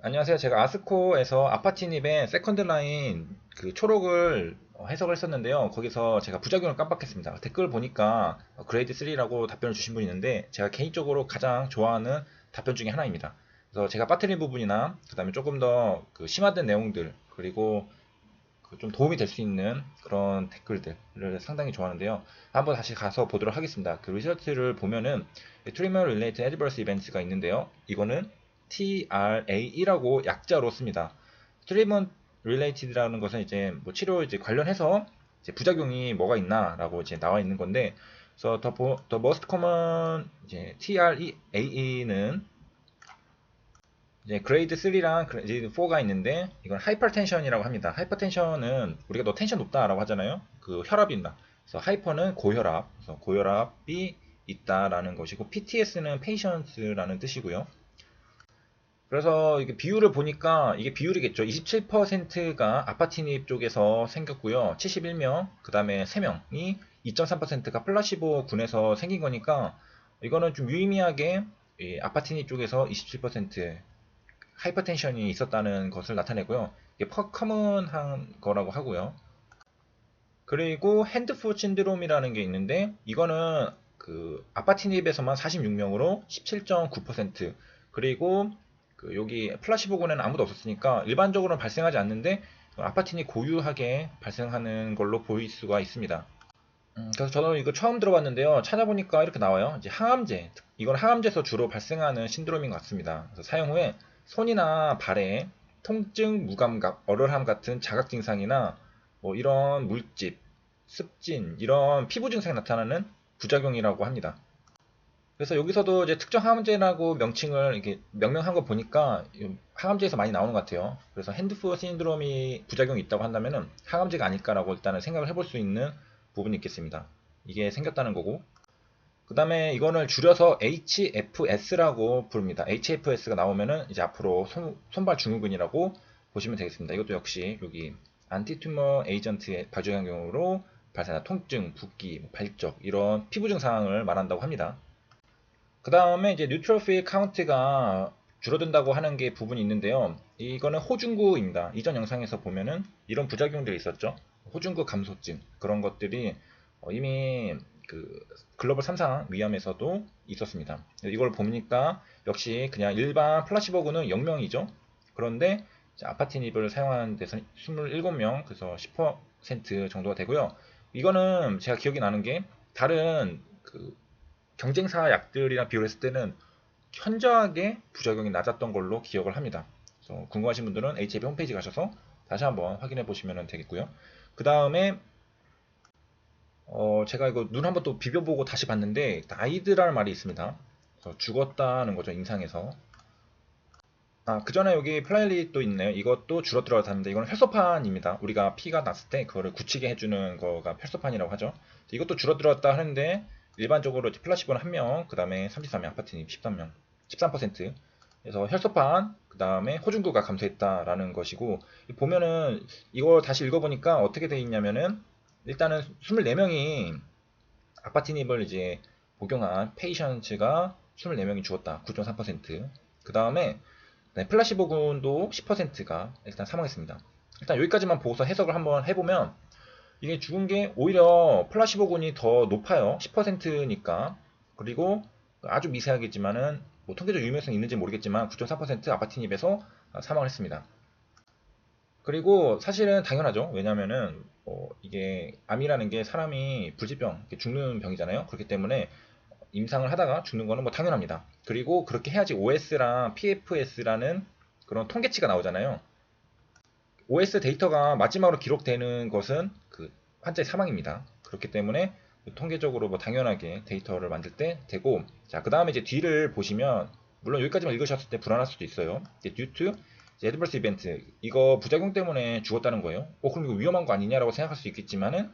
안녕하세요. 제가 아스코에서 아파티닙의 세컨드 라인 그 초록을 해석을 했었는데요. 거기서 제가 부작용을 깜빡했습니다. 댓글 보니까 그레이드 3라고 답변을 주신 분이 있는데 제가 개인적으로 가장 좋아하는 답변 중에 하나입니다. 그래서 제가 빠뜨린 부분이나 그 다음에 조금 더 그 심화된 내용들 그리고 그좀 도움이 될 수 있는 그런 댓글들을 상당히 좋아하는데요. 한번 다시 가서 보도록 하겠습니다. 그 리설트를 보면은 Treatment Related Adverse Events가 있는데요. 이거는 TRAE라고 약자로 씁니다. Treatment Related라는 것은 이제 뭐 치료 이제 관련해서 이제 부작용이 뭐가 있나라고 이제 나와 있는 건데, 그래서 the most common 이제 TRAE는 이제 그레이드 3랑 그레이드 4가 있는데 이건 하이퍼텐션이라고 합니다. 하이퍼텐션은 우리가 너 텐션 높다라고 하잖아요. 그 혈압이 있다. 그래서 하이퍼는 고혈압, 그래서 고혈압이 있다라는 것이고 PTS는 patients라는 뜻이고요. 그래서 이게 비율을 보니까 이게 비율이겠죠. 27%가 아파티닙 쪽에서 생겼고요. 71명, 그 다음에 3명이 2.3%가 플라시보 군에서 생긴 거니까 이거는 좀 유의미하게 아파티닙 쪽에서 27% 하이퍼텐션이 있었다는 것을 나타내고요. 이게 커먼한 거라고 하고요. 그리고 핸드풋 신드롬이라는 게 있는데 이거는 그 아파티닙에서만 46명으로 17.9%, 그리고 그 여기 플라시보군에는 아무도 없었으니까 일반적으로는 발생하지 않는데 아파티닙 고유하게 발생하는 걸로 보일 수가 있습니다. 그래서 저는 이거 처음 들어봤는데요. 찾아보니까 이렇게 나와요. 이제 항암제. 이건 항암제에서 주로 발생하는 신드롬인 것 같습니다. 그래서 사용 후에 손이나 발에 통증, 무감각, 얼얼함 같은 자각 증상이나 뭐 이런 물집, 습진, 이런 피부 증상이 나타나는 부작용이라고 합니다. 그래서 여기서도 이제 특정 항암제라고 명칭을 이렇게 명명한 거 보니까 항암제에서 많이 나오는 것 같아요. 그래서 핸드풋 신드롬이 부작용이 있다고 한다면은 항암제가 아닐까라고 일단은 생각을 해볼 수 있는 부분이 있겠습니다. 이게 생겼다는 거고. 그 다음에 이거를 줄여서 HFS라고 부릅니다. HFS가 나오면은 이제 앞으로 손발 증후군이라고 보시면 되겠습니다. 이것도 역시 여기 안티튜머 에이전트의 발작용으로 발생한 통증, 붓기, 발적 이런 피부 증상을 말한다고 합니다. 그 다음에 이제 뉴트로필 카운트가 줄어든다고 하는 게 부분이 있는데요. 이거는 호중구입니다. 이전 영상에서 보면은 이런 부작용들이 있었죠. 호중구 감소증 그런 것들이 이미 그 글로벌 3상 위암에서도 있었습니다. 이걸 보니까 역시 그냥 일반 플라시보군은 0명이죠. 그런데 아파티닙을 사용하는 데서 27명, 그래서 10% 정도가 되고요. 이거는 제가 기억이 나는 게 다른 그 경쟁사 약들이랑 비교했을 때는 현저하게 부작용이 낮았던 걸로 기억을 합니다. 그래서 궁금하신 분들은 HAB 홈페이지 가셔서 다시 한번 확인해 보시면 되겠고요. 그 다음에 제가 이거 눈 한번 또 비벼보고 다시 봤는데 다이드라는 말이 있습니다. 그래서 죽었다는 거죠, 임상에서. 그 전에 여기 플라일릿도 있네요. 이것도 줄어들었다는데 이건 혈소판입니다. 우리가 피가 났을 때 그거를 굳히게 해주는 거가 혈소판이라고 하죠. 이것도 줄어들었다 하는데 일반적으로 플라시보는 1명, 그 다음에 33명, 아파트님 13명, 13%. 그래서 혈소판, 그 다음에 호중구가 감소했다라는 것이고, 보면은 이걸 다시 읽어보니까 어떻게 돼 있냐면은 일단은 24명이 아파티닙을 이제 복용한 페이션츠가 24명이 죽었다. 9.3%. 그 다음에 플라시보군도 10%가 일단 사망했습니다. 일단 여기까지만 보고서 해석을 한번 해보면 이게 죽은 게 오히려 플라시보군이 더 높아요. 10%니까. 그리고 아주 미세하겠지만은 뭐 통계적 유명성이 있는지 모르겠지만 9.4% 아파티닙에서 사망을 했습니다. 그리고 사실은 당연하죠. 왜냐면은 이게 암이라는 게 사람이 불치병, 죽는 병이잖아요. 그렇기 때문에 임상을 하다가 죽는 거는 뭐 당연합니다. 그리고 그렇게 해야지 OS랑 PFS라는 그런 통계치가 나오잖아요. OS 데이터가 마지막으로 기록되는 것은 그 환자의 사망입니다. 그렇기 때문에 통계적으로 뭐 당연하게 데이터를 만들 때 되고, 자, 그 다음에 이제 뒤를 보시면 물론 여기까지만 읽으셨을 때 불안할 수도 있어요. due to adverse event, 이거 부작용 때문에 죽었다는 거예요. 그럼 이거 위험한 거 아니냐라고 생각할 수 있겠지만은,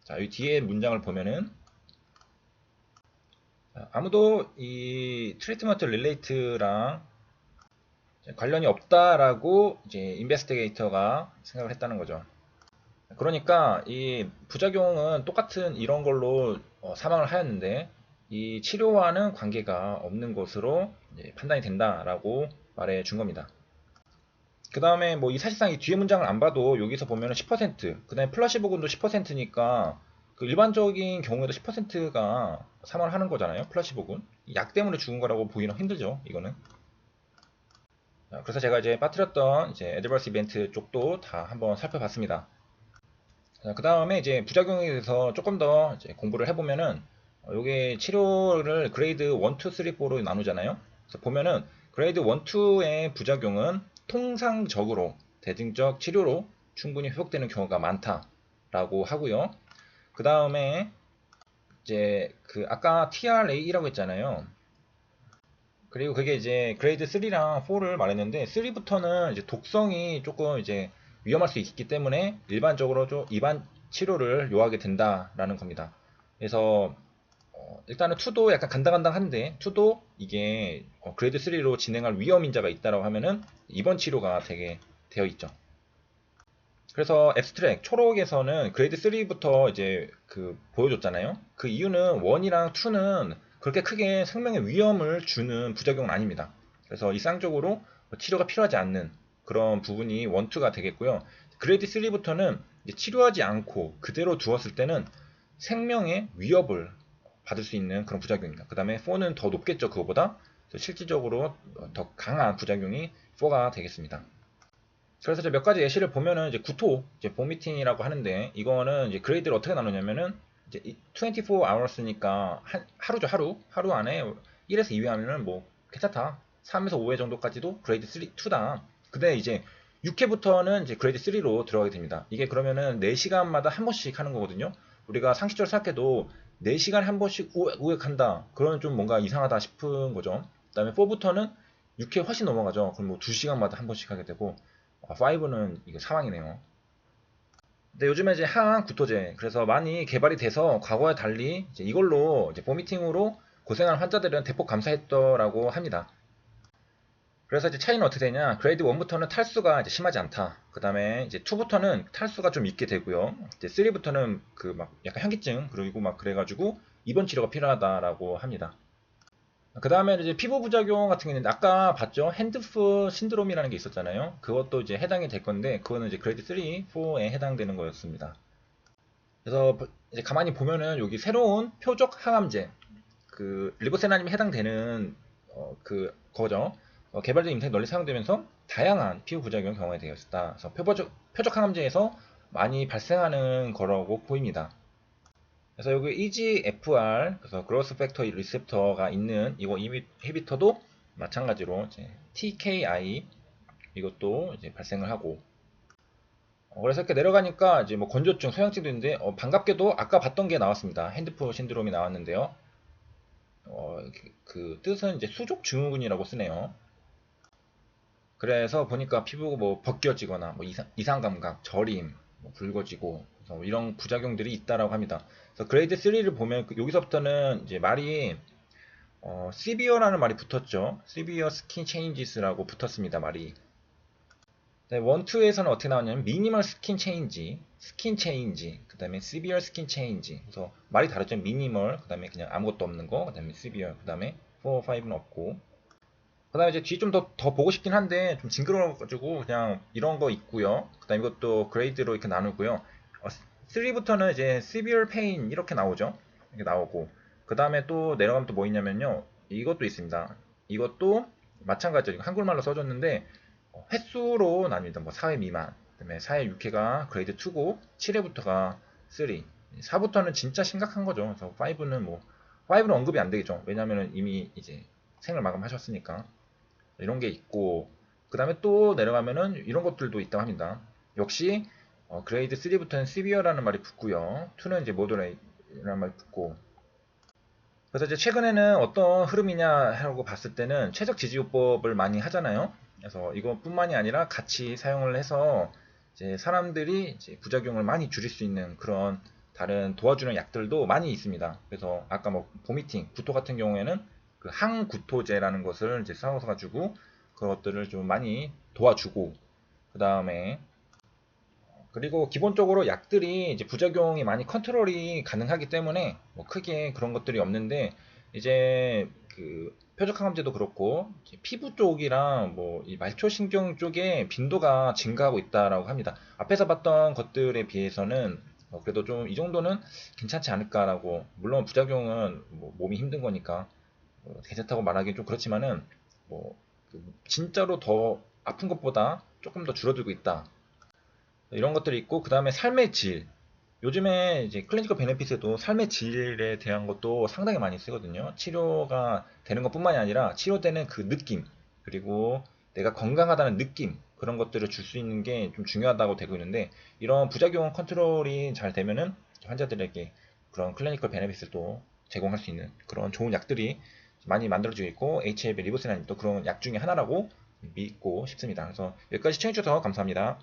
자, 이 뒤에 문장을 보면은 아무도 이 트리트먼트 릴레이트랑 관련이 없다라고 이제 인베스티게이터가 생각을 했다는 거죠. 그러니까 이 부작용은 똑같은 이런 걸로 사망을 하였는데 이 치료와는 관계가 없는 것으로 판단이 된다라고 말해 준 겁니다. 그 다음에 뭐 이 사실상 이 뒤에 문장을 안 봐도 여기서 보면은 10%, 그 다음에 플라시보군도 10%니까 그 일반적인 경우에도 10%가 사망을 하는 거잖아요. 플라시보군. 약 때문에 죽은 거라고 보기는 힘들죠. 이거는. 자, 그래서 제가 이제 빠뜨렸던 이제 애드버스 이벤트 쪽도 다 한번 살펴봤습니다. 그 다음에 이제 부작용에 대해서 조금 더 이제 공부를 해보면은 요게 치료를 그레이드 1, 2, 3, 4로 나누잖아요. 그래서 보면은 그레이드 1, 2의 부작용은 통상적으로 대증적 치료로 충분히 회복되는 경우가 많다라고 하고요. 그 다음에 이제 그 아까 TRA라고 했잖아요. 그리고 그게 이제 그레이드 3랑 4를 말했는데 3부터는 이제 독성이 조금 이제 위험할 수 있기 때문에 일반적으로 좀 입안 치료를 요하게 된다라는 겁니다. 그래서 일단은 2도 약간 간당간당한데 2도 이게 그레이드 3로 진행할 위험 인자가 있다라고 하면은 입원 치료가 되게 되어 있죠. 그래서 앱스트랙 초록에서는 그레이드 3부터 이제 그 보여줬잖아요. 그 이유는 1이랑 2는 그렇게 크게 생명의 위험을 주는 부작용은 아닙니다. 그래서 이 쌍적으로 치료가 필요하지 않는 그런 부분이 1, 2가 되겠고요. 그레이드 3부터는 치료하지 않고 그대로 두었을 때는 생명의 위협을 받을 수 있는 그런 부작용입니다. 그 다음에 4는 더 높겠죠. 그거보다 실질적으로 더 강한 부작용이 4가 되겠습니다. 그래서 이제 몇 가지 예시를 보면은 이제 구토, 이제 보미팅이라고 하는데 이거는 이제 그레이드를 어떻게 나누냐면은 이제 24 hours니까 하루죠, 하루. 하루 안에 1에서 2회 하면은 뭐 괜찮다. 3에서 5회 정도까지도 그레이드 3, 2다. 근데 이제 6회부터는 이제 그레이드 3로 들어가게 됩니다. 이게 그러면은 4시간마다 한 번씩 하는 거거든요. 우리가 상식적으로 생각해도 4시간에 한 번씩 5회 한다. 그러면 좀 뭔가 이상하다 싶은 거죠. 그 다음에 4부터는 6회 훨씬 넘어가죠. 그럼 뭐 2시간마다 한 번씩 하게 되고 5는 이거 사망이네요. 근데 요즘에 이제 항암 구토제 그래서 많이 개발이 돼서 과거와 달리 이제 이걸로 이제 보미팅으로 고생하는 환자들은 대폭 감소했더라고 합니다. 그래서 이제 차이는 어떻게 되냐? 그레이드 1부터는 탈수가 이제 심하지 않다. 그 다음에 이제 2부터는 탈수가 좀 있게 되고요. 이제 3부터는 그 막 약간 현기증 그리고 막 그래가지고 입원 치료가 필요하다라고 합니다. 그 다음에 이제 피부 부작용 같은 경우는 아까 봤죠? 핸드풋 신드롬이라는 게 있었잖아요. 그것도 이제 해당이 될 건데 그거는 이제 그레이드 3, 4에 해당되는 거였습니다. 그래서 이제 가만히 보면은 여기 새로운 표적 항암제 그 리보세라님이 해당되는 그 거죠. 개발된 임상이 널리 사용되면서 다양한 피부 부작용 경험이 되었다. 그래서 표적 항암제에서 많이 발생하는 거라고 보입니다. 그래서 여기 EGFR, 그래서 그로스 팩터 리셉터가 있는 이거 이미비터도 마찬가지로 이제 TKI 이것도 이제 발생을 하고 그래서 이렇게 내려가니까 이제 뭐 건조증, 소양증도 있는데 반갑게도 아까 봤던 게 나왔습니다. 핸드폰 신드롬이 나왔는데요. 그 뜻은 이제 수족 증후군이라고 쓰네요. 그래서 보니까 피부가 뭐 벗겨지거나 뭐 이상 감각, 저림, 뭐 붉어지고 뭐 이런 부작용들이 있다라고 합니다. 그래서 그레이드 3를 보면 여기서부터는 이제 말이 severe라는 말이 붙었죠. severe skin changes라고 붙었습니다. 말이. 네, 1, 2에서는 어떻게 나왔냐면 minimal skin change, 그 다음에 severe skin change. 그래서 말이 다르죠. minimal, 그 다음에 그냥 아무것도 없는 거, 그 다음에 severe, 그 다음에 4, 5는 없고. 그 다음에 이제 뒤 좀 더 보고 싶긴 한데 좀 징그러워가지고 그냥 이런 거 있고요. 그 다음에 이것도 그레이드로 이렇게 나누고요. 3부터는 이제 severe pain 이렇게 나오죠. 이렇게 나오고 그 다음에 또 내려가면 또 뭐 있냐면요. 이것도 있습니다. 이것도 마찬가지로 한글말로 써줬는데 횟수로 나뉩니다. 뭐 4회 미만, 그다음에 4회 6회가 그레이드 2고 7회부터가 3, 4부터는 진짜 심각한 거죠. 그래서 5는 언급이 안 되겠죠. 왜냐면은 이미 이제 생을 마감하셨으니까. 이런 게 있고 그 다음에 또 내려가면은 이런 것들도 있다고 합니다. 역시 그레이드 3부터는 severe라는 말이 붙고요. 2는 이제 moderate라는 말이 붙고 그래서 이제 최근에는 어떤 흐름이냐 하고 봤을 때는 최적 지지요법을 많이 하잖아요. 그래서 이것뿐만이 아니라 같이 사용을 해서 이제 사람들이 이제 부작용을 많이 줄일 수 있는 그런 다른 도와주는 약들도 많이 있습니다. 그래서 아까 뭐 보미팅, 구토 같은 경우에는 그 항구토제라는 것을 이제 싸워서 가지고 그것들을 좀 많이 도와주고 그 다음에 그리고 기본적으로 약들이 이제 부작용이 많이 컨트롤이 가능하기 때문에 뭐 크게 그런 것들이 없는데 이제 그 표적항암제도 그렇고 이제 피부 쪽이랑 뭐 이 말초신경 쪽에 빈도가 증가하고 있다라고 합니다. 앞에서 봤던 것들에 비해서는 그래도 좀 이 정도는 괜찮지 않을까라고. 물론 부작용은 뭐 몸이 힘든 거니까 괜찮다고 말하기 좀 그렇지만은 뭐 진짜로 더 아픈 것보다 조금 더 줄어들고 있다. 이런 것들이 있고, 그 다음에 삶의 질. 요즘에 이제 클리니컬 베네핏에도 삶의 질에 대한 것도 상당히 많이 쓰거든요. 치료가 되는 것뿐만이 아니라 치료되는 그 느낌, 그리고 내가 건강하다는 느낌, 그런 것들을 줄 수 있는 게 좀 중요하다고 되고 있는데, 이런 부작용 컨트롤이 잘 되면은 환자들에게 그런 클리니컬 베네핏을 또 제공할 수 있는 그런 좋은 약들이 많이 만들어지고 있고, HLB 리보세라님도 그런 약 중에 하나라고 믿고 싶습니다. 그래서 여기까지 시청해주셔서 감사합니다.